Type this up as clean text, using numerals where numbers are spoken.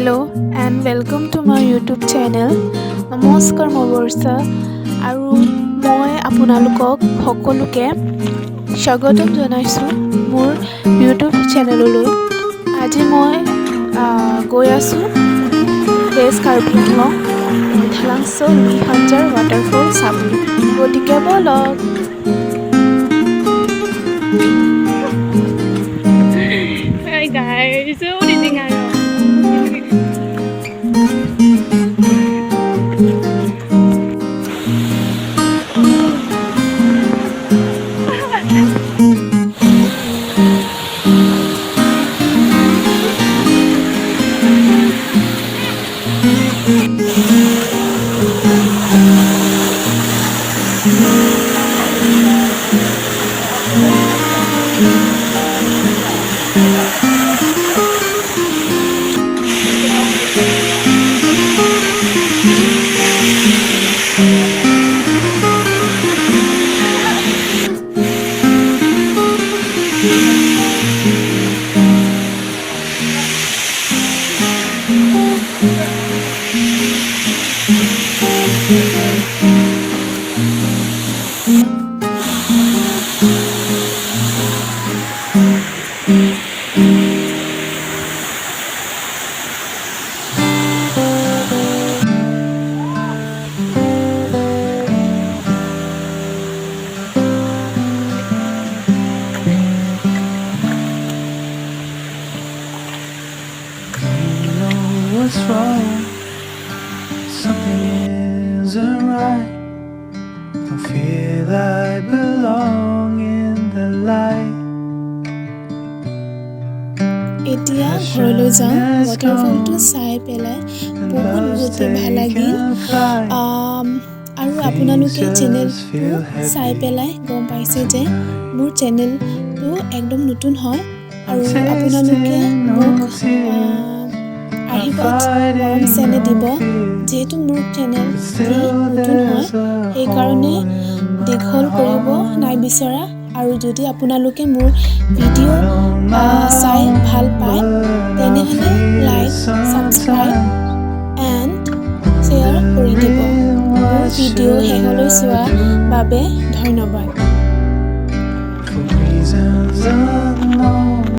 Hello and welcome to my YouTube channel. নমস্কাৰ মই বৰ্ষা আৰু মই আপোনালোকক সকলোকে স্বাগতম জনাইছোঁ মোৰ YouTube চেনেললৈ। আজি মই গৈ আছোঁ KARBI ANGLONG BAITHALANGSO Lihanjar waterfall চাবলৈ। গতিকে বলক। Hi guys, what is it? What's wrong? Something isn't right. Don't feel I belong in the light. এতিয়া ঘৰলৈ যাওঁ ৱাটাৰফলটো চাই পেলাই বহুত ভাল লাগিল আৰু আপোনালোকে চেনেলটো চাই পেলাই গম পাইছে যে মোৰ চেনেলটো একদম নতুন হয় আৰু আপোনালোকে মোক আশীৰ্বাদ চেনে দিব যেহেতু মোৰ চেনেলটো নতুন হয় সেইকাৰণে দীঘল কৰিব নাই বিচৰা আৰু যদি আপোনালোকে মোৰ ভিডিঅ' চাই ভাল পায় তেনেহ'লে লাইক ছাবস্ক্ৰাইব এণ্ড শ্বেয়াৰ কৰি দিব মোৰ ভিডিঅ' শেষলৈ চোৱাৰ বাবে ধন্যবাদ।